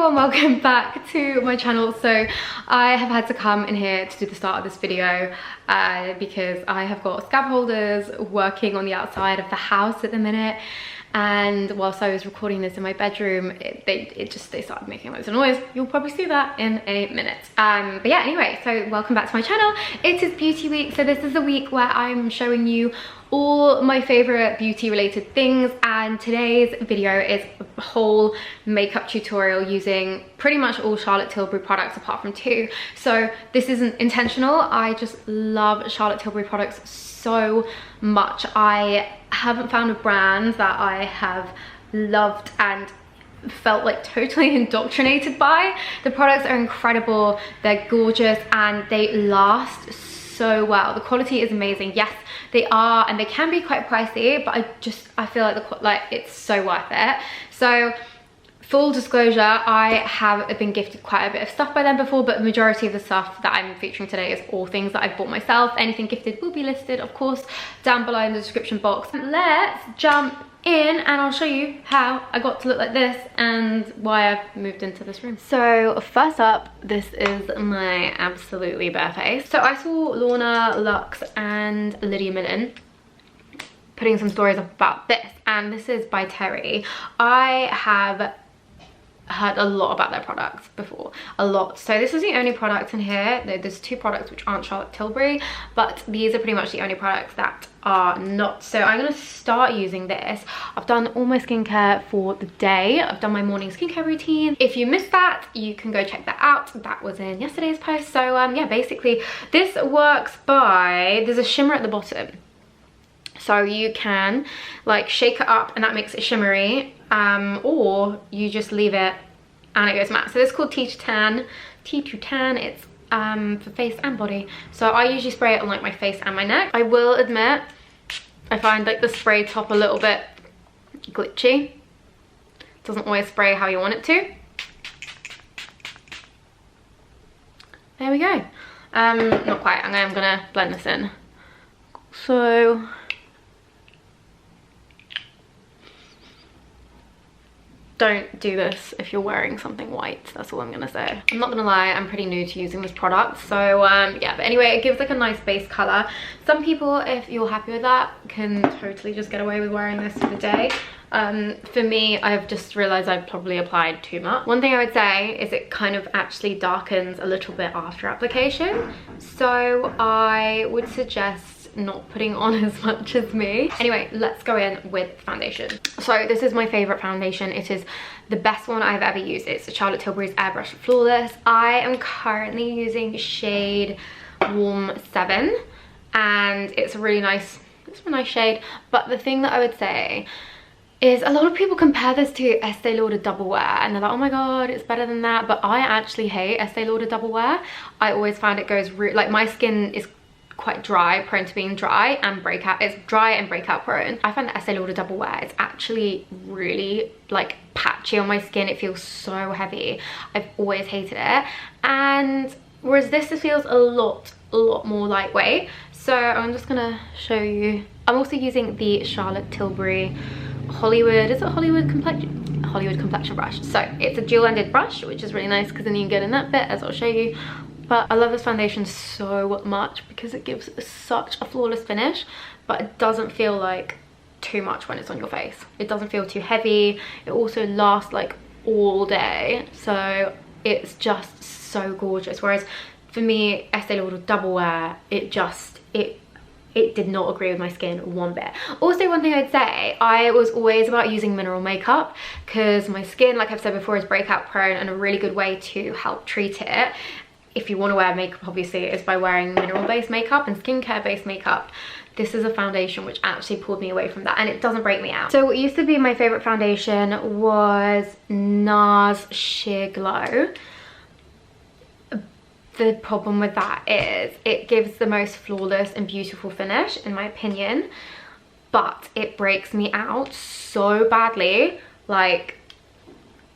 everyone, welcome back to my channel. So I have had to come in here to do the start of this video because I have got scab holders working on the outside of the house at the minute, and whilst I was recording this in my bedroom, they started making loads of noise. You'll probably see that in a minute. But yeah, anyway, so welcome back to my channel. It is beauty week, so this is the week where I'm showing you all my favorite beauty related things, and today's video is a whole makeup tutorial using pretty much all Charlotte Tilbury products apart from two. So this isn't intentional, I just love Charlotte Tilbury products so much. I haven't found a brand that I have loved and felt like totally indoctrinated by. The products are incredible, they're gorgeous, and they last so well. The quality is amazing. Yes, they are, and they can be quite pricey, but I feel like it's so worth it. So full disclosure, I have been gifted quite a bit of stuff by them before, but the majority of the stuff that I'm featuring today is all things that I've bought myself. Anything gifted will be listed, of course, down below in the description box. Let's jump in and I'll show you how I got to look like this and why I've moved into this room. So first up, this is my absolutely bare face. So I saw Lorna Lux and Lydia Millen putting some stories up about this, and this is by Terry. I have heard a lot about their products before, a lot. So this is the only product in here. There's two products which aren't Charlotte Tilbury, but these are pretty much the only products that are not. So I'm going to start using this. I've done all my skincare for the day. I've done my morning skincare routine. If you missed that, you can go check that out. That was in yesterday's post. So yeah, basically this works by, there's a shimmer at the bottom. So you can like shake it up and that makes it shimmery, or you just leave it and it goes matte. So this is called T2 Tan. T2 Tan, it's for face and body. So I usually spray it on like my face and my neck. I will admit, I find like the spray top a little bit glitchy. Doesn't always spray how you want it to. There we go. Not quite, I'm gonna blend this in. So don't do this if you're wearing something white. That's all I'm gonna say. I'm not gonna lie, I'm pretty new to using this product, so yeah, but anyway, it gives like a nice base color. Some people, if you're happy with that, can totally just get away with wearing this for the day. For me, I've just realized I've probably applied too much. One thing I would say is it kind of actually darkens a little bit after application, so I would suggest not putting on as much as me. Anyway, let's go in with foundation. So this is my favorite foundation. It is the best one I've ever used. It's the Charlotte Tilbury's Airbrush Flawless. I am currently using shade Warm 7, and it's a really nice shade. But the thing that I would say is a lot of people compare this to Estee Lauder Double Wear and they're like, oh my god, it's better than that. But I actually hate Estee Lauder Double Wear. I always find it goes like, my skin is quite dry, prone to being dry and breakout. It's dry and breakout prone. I find that Estee Lauder Double Wear is actually really like patchy on my skin. It feels so heavy. I've always hated it. And whereas this feels a lot more lightweight. So I'm just gonna show you. I'm also using the Charlotte Tilbury Hollywood, is it Hollywood complexion brush. So it's a dual-ended brush, which is really nice because then you can get in that bit, as I'll show you. But I love this foundation so much because it gives such a flawless finish, but it doesn't feel like too much when it's on your face. It doesn't feel too heavy. It also lasts like all day, so it's just so gorgeous. Whereas for me, Estee Lauder Double Wear, it did not agree with my skin one bit. Also, one thing I'd say, I was always about using mineral makeup because my skin, like I've said before, is breakout prone, and a really good way to help treat it, if you want to wear makeup obviously, is by wearing mineral based makeup and skincare based makeup. This is a foundation which actually pulled me away from that, and it doesn't break me out. So what used to be my favorite foundation was NARS Sheer Glow. The problem with that is it gives the most flawless and beautiful finish in my opinion, but it breaks me out so badly. Like,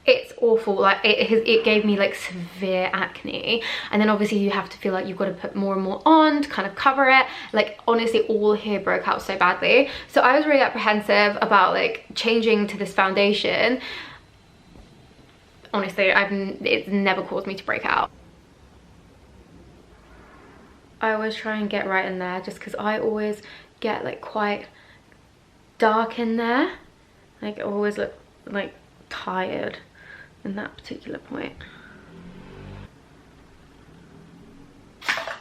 it's awful. Like it gave me like severe acne, and then obviously you have to feel like you've got to put more and more on to kind of cover it. Like honestly, all here broke out so badly, so I was really apprehensive about like changing to this foundation. honestly, it's never caused me to break out. I always try and get right in there just because I always get like quite dark in there. Like I always look like tired in that particular point.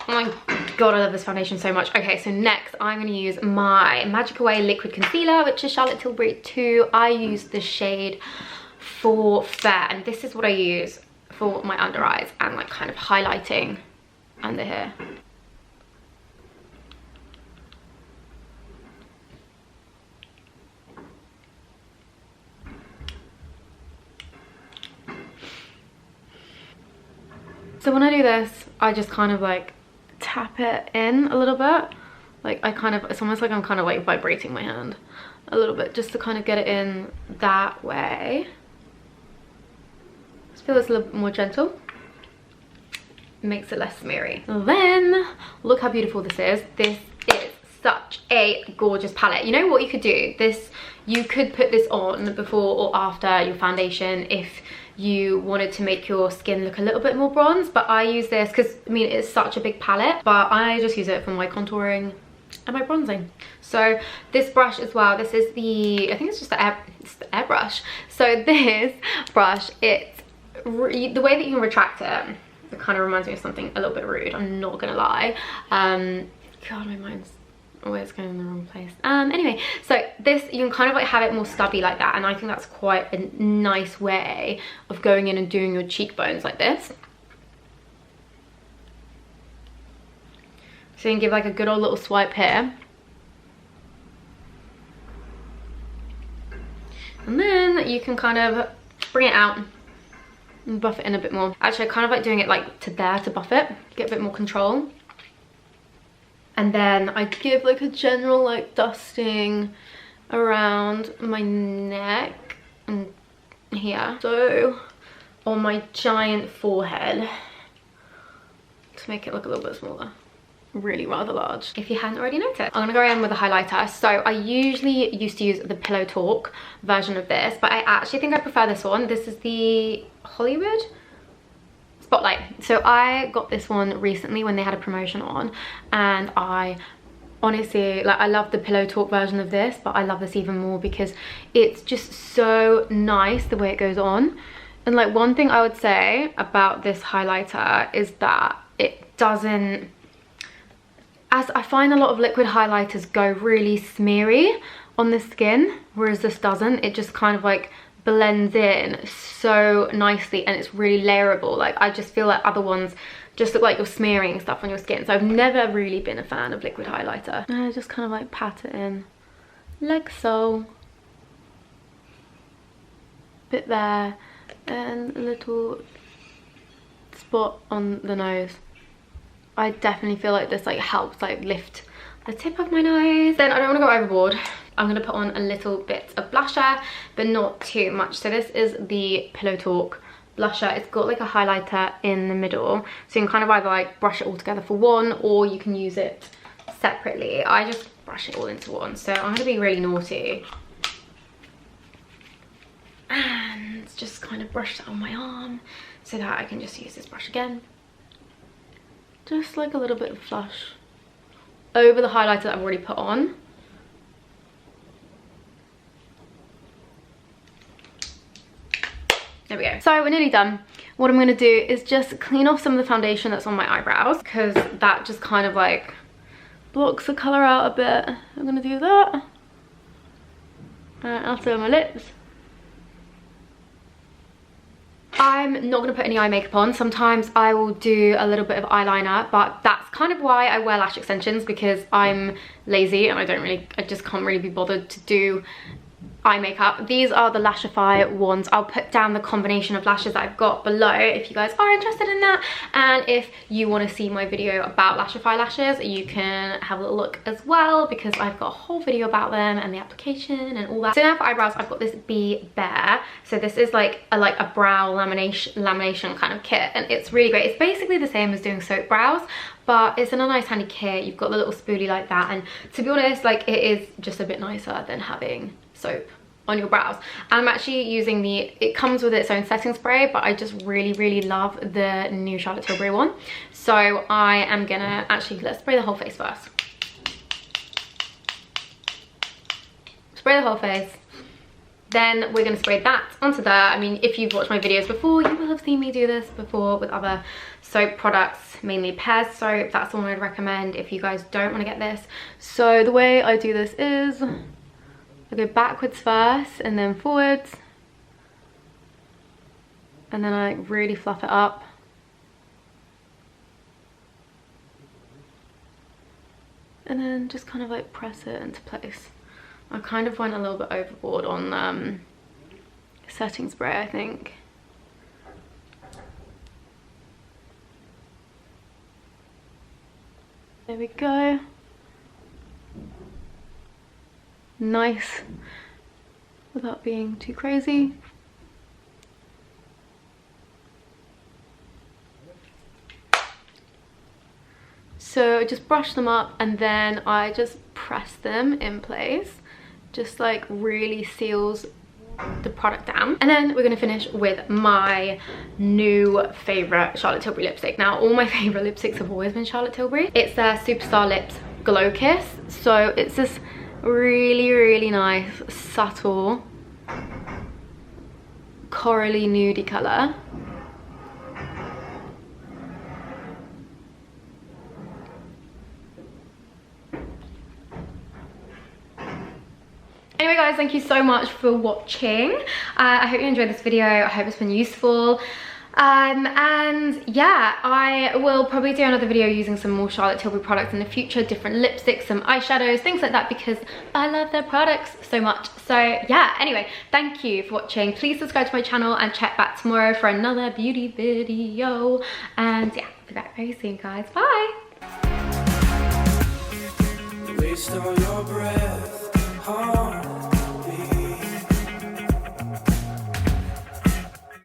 Oh my god, I love this foundation so much. Okay, so next I'm going to use my Magic Away Liquid Concealer, which is Charlotte Tilbury 2. I use the shade For Fair, and this is what I use for my under eyes and like kind of highlighting under here. So when I do this, I just kind of like tap it in a little bit. Like it's almost like I'm kind of like vibrating my hand a little bit just to kind of get it in that way. Just feel it's a little bit more gentle. Makes it less smeary. Then, look how beautiful this is. This is such a gorgeous palette. You know what you could do? You could put this on before or after your foundation if you wanted to make your skin look a little bit more bronze, but I use this because I mean it's such a big palette, but I just use it for my contouring and my bronzing. So this brush as well, this is the, I think it's just the airbrush. So this brush, it's the way that you can retract it, it kind of reminds me of something a little bit rude, I'm not gonna lie. God, my mind's always going in the wrong place. Anyway, so this, you can kind of like have it more stubby like that, and I think that's quite a nice way of going in and doing your cheekbones like this. So you can give like a good old little swipe here. And then you can kind of bring it out and buff it in a bit more. Actually, I kind of like doing it like to there to buff it, get a bit more control. And then I give like a general like dusting around my neck and here. So on my giant forehead to make it look a little bit smaller. Really rather large, if you hadn't already noticed. I'm gonna go in with a highlighter. So I usually used to use the Pillow Talk version of this, but I actually think I prefer this one. This is the Hollywood Spotlight. So I got this one recently when they had a promotion on, and I honestly, like, I love the Pillow Talk version of this, but I love this even more because it's just so nice the way it goes on. And like, one thing I would say about this highlighter is that it doesn't, as I find a lot of liquid highlighters go really smeary on the skin, whereas this doesn't. It just kind of like blends in so nicely, and it's really layerable. Like, I just feel like other ones just look like you're smearing stuff on your skin. So I've never really been a fan of liquid highlighter. And I just kind of like pat it in like so. Bit there, and a little spot on the nose. I definitely feel like this like helps like lift the tip of my nose. Then I don't want to go overboard. I'm going to put on a little bit of blusher, but not too much. So this is the Pillow Talk blusher. It's got like a highlighter in the middle, so you can kind of either like brush it all together for one, or you can use it separately. I just brush it all into one. So I'm going to be really naughty and just kind of brush that on my arm so that I can just use this brush again. Just like a little bit of flush over the highlighter that I've already put on. There we go. So we're nearly done. What I'm going to do is just clean off some of the foundation that's on my eyebrows, because that just kind of like blocks the colour out a bit. I'm going to do that. And also on my lips. I'm not going to put any eye makeup on. Sometimes I will do a little bit of eyeliner, but that's kind of why I wear lash extensions, because I'm lazy and I just can't really be bothered to do eye makeup. These are the Lashify ones. I'll put down the combination of lashes that I've got below if you guys are interested in that, and if you want to see my video about Lashify lashes, you can have a little look as well, because I've got a whole video about them and the application and all that. So now for eyebrows, I've got this Be Bare. So this is like a brow lamination kind of kit, and it's really great. It's basically the same as doing soap brows, but it's in a nice handy kit. You've got the little spoolie like that, and to be honest, like, it is just a bit nicer than having soap on your brows. I'm actually using it comes with its own setting spray, but I just really love the new Charlotte Tilbury one. So I am gonna actually, let's spray the whole face first. Spray the whole face. Then we're gonna spray that onto there. I mean, if you've watched my videos before, you will have seen me do this before with other soap products, mainly Pears soap. That's the one I'd recommend if you guys don't want to get this. So the way I do this is I go backwards first and then forwards, and then I really fluff it up. And then just kind of like press it into place. I kind of went a little bit overboard on setting spray, I think. There we go. Nice, without being too crazy. So I just brush them up and then I just press them in place. Just like really seals the product down. And then we're gonna finish with my new favorite Charlotte Tilbury lipstick. Now, all my favorite lipsticks have always been Charlotte Tilbury. It's their Superstar Lips Glow Kiss. So it's this really nice, subtle, corally nudie color. Anyway guys, thank you so much for watching. I hope you enjoyed this video. I hope it's been useful. And yeah, I will probably do another video using some more Charlotte Tilbury products in the future, different lipsticks, some eyeshadows, things like that, because I love their products so much. So yeah, anyway, thank you for watching. Please subscribe to my channel and check back tomorrow for another beauty video. And yeah, I'll be back very soon guys. Bye. Waste all your breath,